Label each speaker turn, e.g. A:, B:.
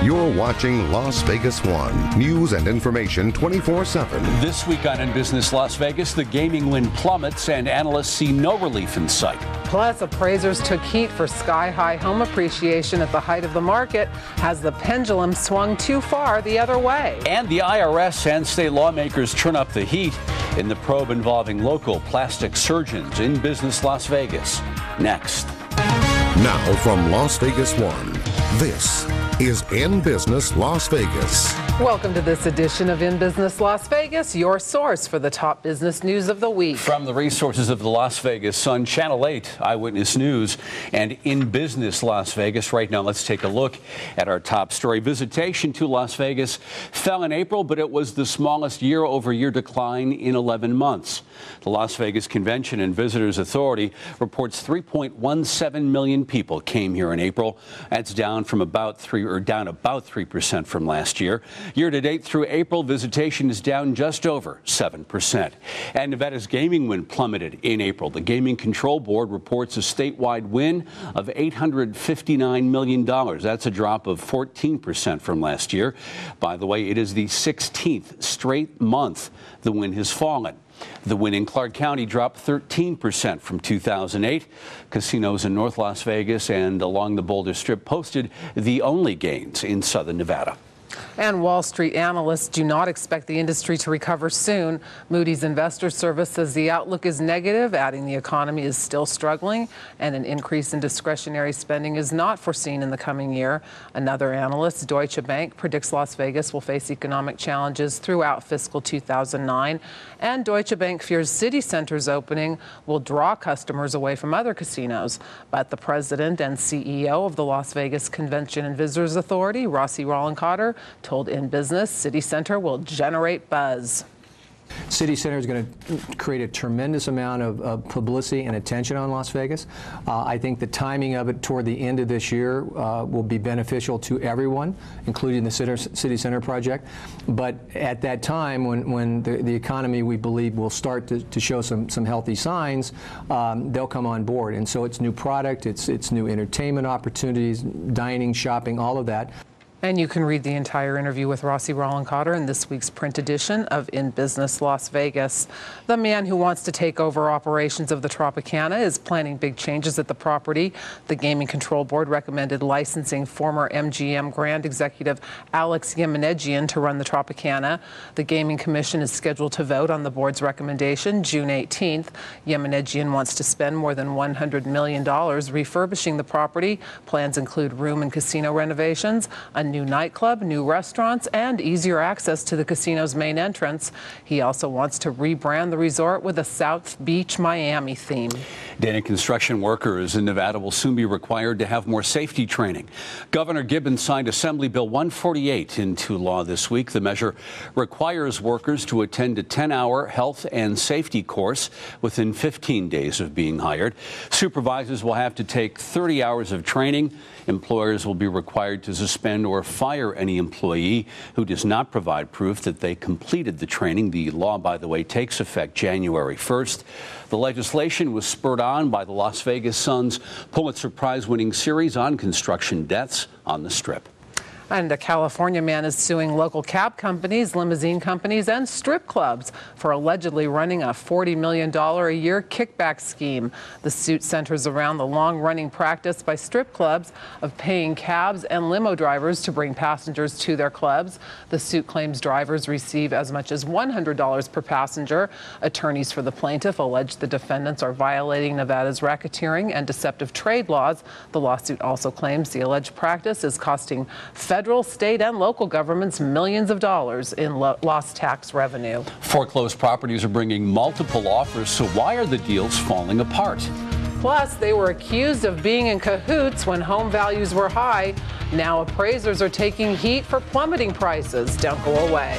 A: You're watching Las Vegas 1. News and information 24/7.
B: This week on In Business Las Vegas, the gaming win plummets and analysts see no relief in sight.
C: Plus, appraisers took heat for sky-high home appreciation at the height of the market. Has the pendulum swung too far the other way?
B: And the IRS and state lawmakers turn up the heat in the probe involving local plastic surgeons. In Business Las Vegas. Next.
A: Now from Las Vegas 1, this is In Business Las Vegas.
C: Welcome to this edition of In Business Las Vegas, your source for the top business news of the week.
B: From the resources of the Las Vegas Sun, Channel 8 Eyewitness News, and In Business Las Vegas. Right now, let's take a look at our top story. Visitation to Las Vegas fell in April, but it was the smallest year-over-year decline in 11 months. The Las Vegas Convention and Visitors Authority reports 3.17 million people came here in April. That's down about 3% from last year. Year-to-date through April, visitation is down just over 7%. And Nevada's gaming win plummeted in April. The Gaming Control Board reports a statewide win of $859 million. That's a drop of 14% from last year. By the way, it is the 16th straight month the win has fallen. The win in Clark County dropped 13% from 2008. Casinos in North Las Vegas and along the Boulder Strip posted the only gains in southern Nevada.
C: And Wall Street analysts do not expect the industry to recover soon. Moody's Investor Service says the outlook is negative, adding the economy is still struggling and an increase in discretionary spending is not foreseen in the coming year. Another analyst, Deutsche Bank, predicts Las Vegas will face economic challenges throughout fiscal 2009. And Deutsche Bank fears City Center's opening will draw customers away from other casinos. But the president and CEO of the Las Vegas Convention and Visitors Authority, Rossi Rollencotter, told In Business City Center will generate buzz.
D: City Center is going to create a tremendous amount of publicity and attention on Las Vegas. I think the timing of it toward the end of this year will be beneficial to everyone, including the City Center project. But at that time, when the economy, we believe, will start to show some healthy signs, they'll come on board. And so it's new product, it's new entertainment opportunities, dining, shopping, all of that.
C: And you can read the entire interview with Rossi Rollencotter in this week's print edition of In Business Las Vegas. The man who wants to take over operations of the Tropicana is planning big changes at the property. The Gaming Control Board recommended licensing former MGM Grand executive Alex Yemenedjian to run the Tropicana. The Gaming Commission is scheduled to vote on the board's recommendation June 18th. Yemenedjian wants to spend more than $100 million refurbishing the property. Plans include room and casino renovations, a new nightclub, new restaurants, and easier access to the casino's main entrance. He also wants to rebrand the resort with a South Beach, Miami theme.
B: Dana, construction workers in Nevada will soon be required to have more safety training. Governor Gibbons signed Assembly Bill 148 into law this week. The measure requires workers to attend a 10-hour health and safety course within 15 days of being hired. Supervisors will have to take 30 hours of training. Employers will be required to suspend or fire any employee who does not provide proof that they completed the training. The law, by the way, takes effect January 1st. The legislation was spurred on by the Las Vegas Sun's Pulitzer Prize-winning series on construction deaths on the Strip.
C: And a California man is suing local cab companies, limousine companies, and strip clubs for allegedly running a $40 million a year kickback scheme. The suit centers around the long-running practice by strip clubs of paying cabs and limo drivers to bring passengers to their clubs. The suit claims drivers receive as much as $100 per passenger. Attorneys for the plaintiff allege the defendants are violating Nevada's racketeering and deceptive trade laws. The lawsuit also claims the alleged practice is costing federal, state, and local governments millions of dollars in lost tax revenue.
B: Foreclosed properties are bringing multiple offers, so why are the deals falling apart?
C: Plus, they were accused of being in cahoots when home values were high. Now appraisers are taking heat for plummeting prices. Don't go away.